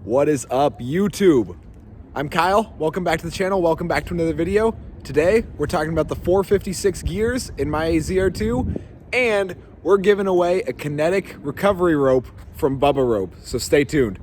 What is up, YouTube? I'm Kyle. Welcome back to the channel. Welcome back to another video. Today, we're talking about the 456 gears in my ZR2, and we're giving away a kinetic recovery rope from Bubba Rope, so stay tuned.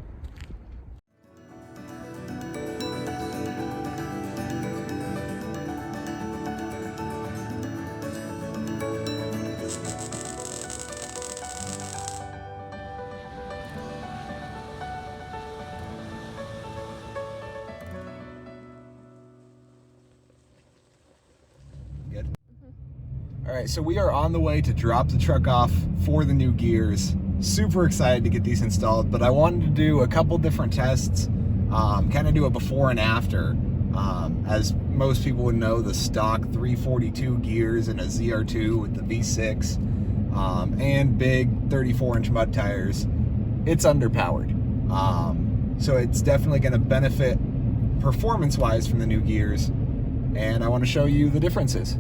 All right, so we are on the way to drop the truck off for the new gears. Super excited to get these installed, but I wanted to do a couple different tests, kind of do a before and after. As most people would know, the stock 342 gears in a ZR2 with the V6 and big 34-inch mud tires, it's underpowered. So it's definitely going to benefit performance-wise from the new gears, and I want to show you the differences.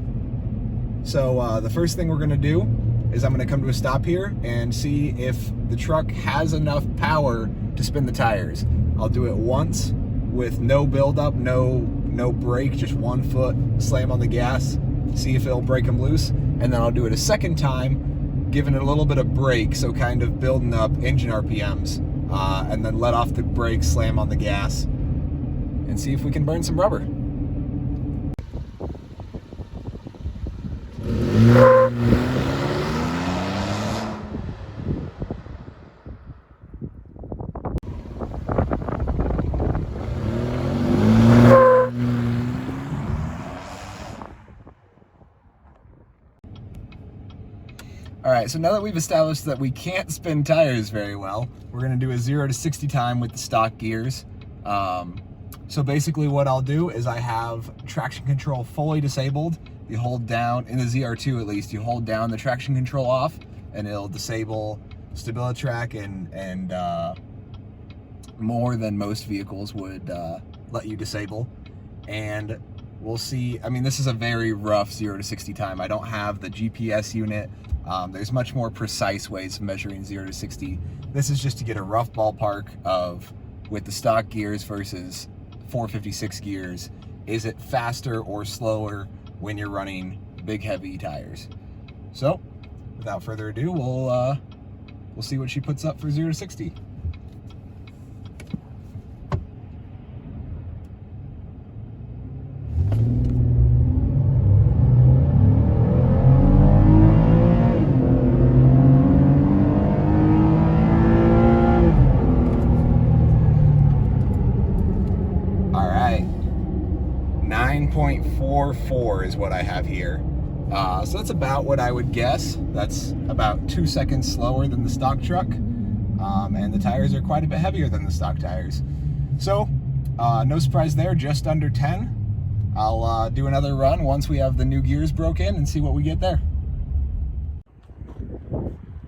So the first thing we're gonna do is I'm gonna come to a stop here and see if the truck has enough power to spin the tires. I'll do it once with no buildup, no brake, just 1 foot slam on the gas, see if it'll break them loose. And then I'll do it a second time, giving it a little bit of brake, so kind of building up engine RPMs, and then let off the brake, slam on the gas, and see if we can burn some rubber. All right, so now that we've established that we can't spin tires very well, we're gonna do a 0 to 60 time with the stock gears. So basically what I'll do is I have traction control fully disabled. You hold down, in the ZR2 at least, you hold down the traction control off and it'll disable StabiliTrak and more than most vehicles would let you disable. And we'll see, I mean, this is a very rough 0 to 60 time. I don't have the GPS unit. There's much more precise ways of measuring 0 to 60. This is just to get a rough ballpark of, with the stock gears versus 456 gears, is it faster or slower when you're running big heavy tires? So without further ado, we'll see what she puts up for 0 to 60. All right, 9.44 is what I have here. So that's about what I would guess. That's about 2 seconds slower than the stock truck. And the tires are quite a bit heavier than the stock tires. So no surprise there, just under 10. I'll do another run once we have the new gears broke in and see what we get there.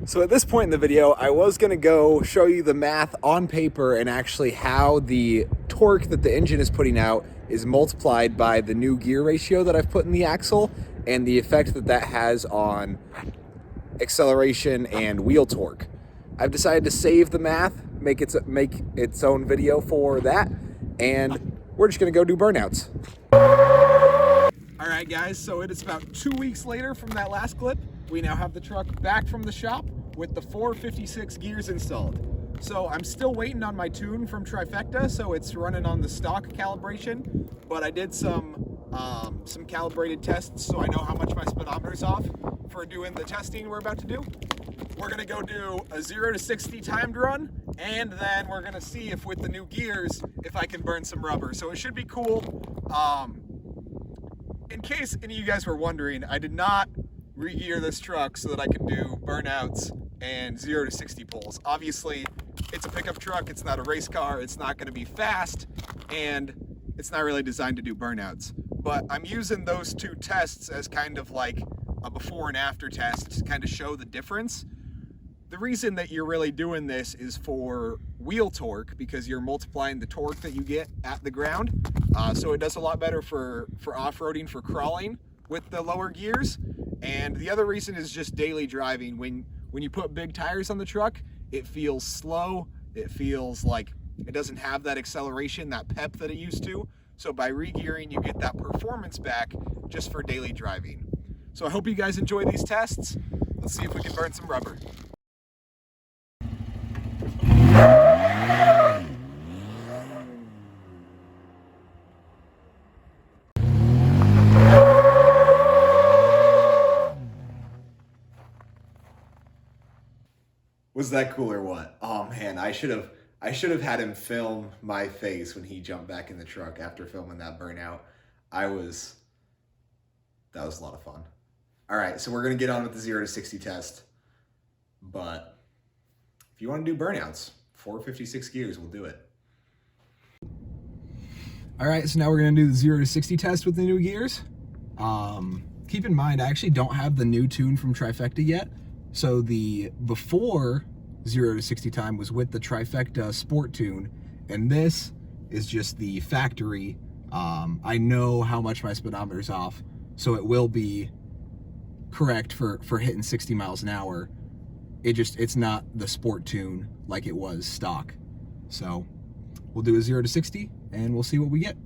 So at this point in the video, I was gonna go show you the math on paper and actually how the torque that the engine is putting out is multiplied by the new gear ratio that I've put in the axle and the effect that that has on acceleration and wheel torque. I've decided to save the math, make its own video for that, and we're just gonna go do burnouts. All right guys, so it is about 2 weeks later from that last clip. We now have the truck back from the shop with the 456 gears installed. So I'm still waiting on my tune from Trifecta, so it's running on the stock calibration, but I did some calibrated tests so I know how much my speedometer's off for doing the testing we're about to do. We're gonna go do a 0 to 60 timed run, and then we're gonna see if with the new gears, if I can burn some rubber. So it should be cool. In case any of you guys were wondering, I did not re-gear this truck so that I could do burnouts and 0 to 60 pulls. Obviously, it's a pickup truck, it's not a race car, it's not gonna be fast, and it's not really designed to do burnouts. But I'm using those two tests as kind of like a before and after test to kind of show the difference. The reason that you're really doing this is for wheel torque, because you're multiplying the torque that you get at the ground. So it does a lot better for off-roading, for crawling with the lower gears. And the other reason is just daily driving. When you put big tires on the truck, it feels slow. It feels like It doesn't have that acceleration, that pep that it used to. So by regearing, you get that performance back just for daily driving. So I hope you guys enjoy these tests. Let's see if we can burn some rubber. Was that cool or what? Oh man, I should have had him film my face when he jumped back in the truck after filming that burnout. That was a lot of fun. All right, so we're gonna get on with the 0 to 60 test. But if you want to do burnouts, 456 gears will do it. All right, so now we're gonna do the 0 to 60 test with the new gears. Keep in mind, I actually don't have the new tune from Trifecta yet. So the before 0 to 60 time was with the Trifecta Sport tune, and this is just the factory. I know how much my speedometer's off, so it will be correct for hitting 60 miles an hour. It's not the Sport tune like it was stock. So we'll do a 0 to 60 and we'll see what we get.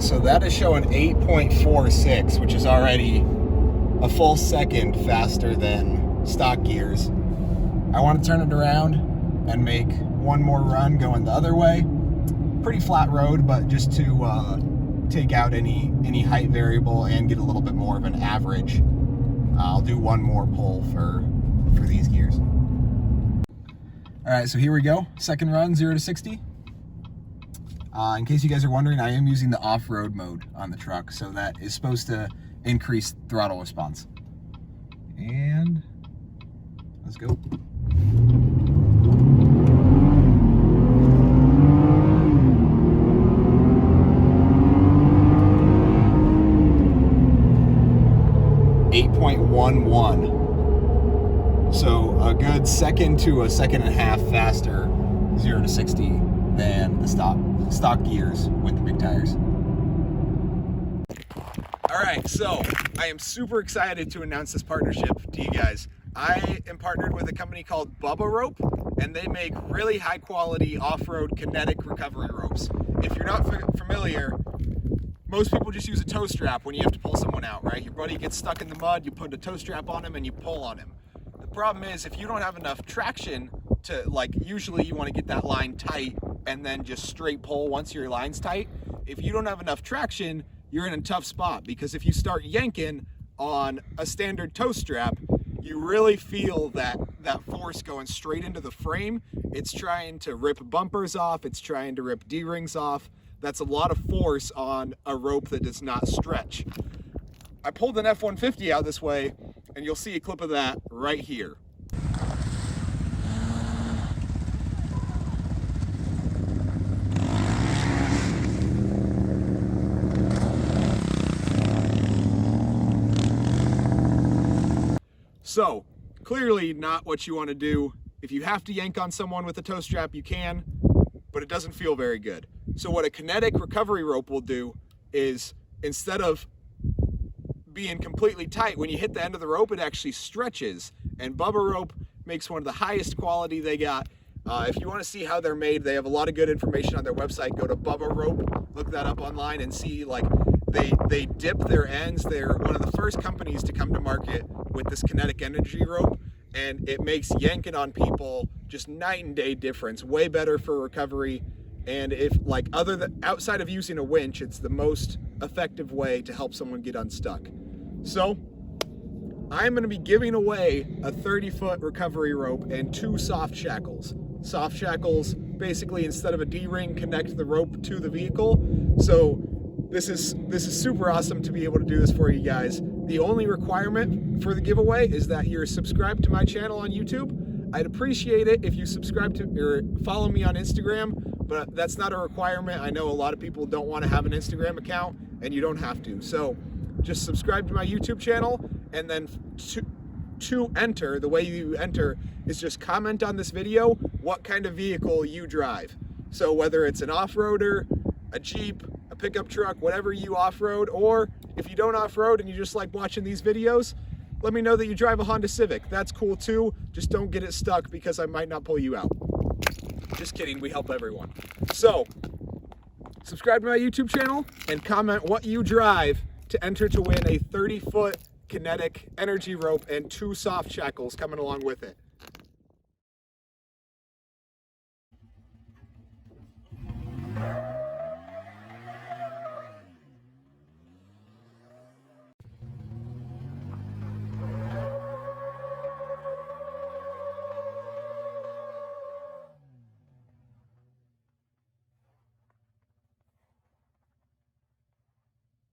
So that is showing 8.46, which is already a full second faster than stock gears. I want to turn it around and make one more run going the other way. Pretty flat road, but just to take out any height variable and get a little bit more of an average. I'll do one more pull for these gears. All right, so here we go. Second run, 0 to 60. In case you guys are wondering, I am using the off-road mode on the truck, so that is supposed to increase throttle response. And let's go. So a good second to a second and a half faster 0 to 60 than the stock gears with the big tires. All right, so I am super excited to announce this partnership to you guys. I am partnered with a company called Bubba Rope, and they make really high quality off-road kinetic recovery ropes. If you're not familiar, most people just use a tow strap when you have to pull someone out, right? Your buddy gets stuck in the mud, you put a tow strap on him and you pull on him. The problem is if you don't have enough traction to, usually you want to get that line tight and then just straight pull once your line's tight. If you don't have enough traction, you're in a tough spot, because if you start yanking on a standard tow strap, you really feel that force going straight into the frame. It's trying to rip bumpers off, it's trying to rip D-rings off. That's a lot of force on a rope that does not stretch. I pulled an F-150 out this way, and you'll see a clip of that right here. So, clearly not what you want to do. If you have to yank on someone with a tow strap, you can, but it doesn't feel very good. So what a kinetic recovery rope will do is, instead of being completely tight, when you hit the end of the rope, it actually stretches. And Bubba Rope makes one of the highest quality they got. If you want to see how they're made, they have a lot of good information on their website. Go to Bubba Rope, look that up online and see, they dip their ends. They're one of the first companies to come to market with this kinetic energy rope, and it makes yanking on people just night and day difference. Way better for recovery, and if outside of using a winch, it's the most effective way to help someone get unstuck. So I'm going to be giving away a 30-foot recovery rope and 2 soft shackles. Soft shackles basically, instead of a D-ring, connect the rope to the vehicle. So this is super awesome to be able to do this for you guys. The only requirement for the giveaway is that you're subscribed to my channel on YouTube. I'd appreciate it if you subscribe to or follow me on Instagram, but that's not a requirement. I know a lot of people don't want to have an Instagram account, and you don't have to. So just subscribe to my YouTube channel, and then to enter, the way you enter is just comment on this video what kind of vehicle you drive. So whether it's an off-roader, a Jeep, a pickup truck, whatever you off-road, or if you don't off-road and you just like watching these videos, let me know that you drive a Honda Civic. That's cool too. Just don't get it stuck because I might not pull you out. Just kidding, we help everyone. So, subscribe to my YouTube channel and comment what you drive to enter to win a 30-foot kinetic energy rope and 2 soft shackles coming along with it.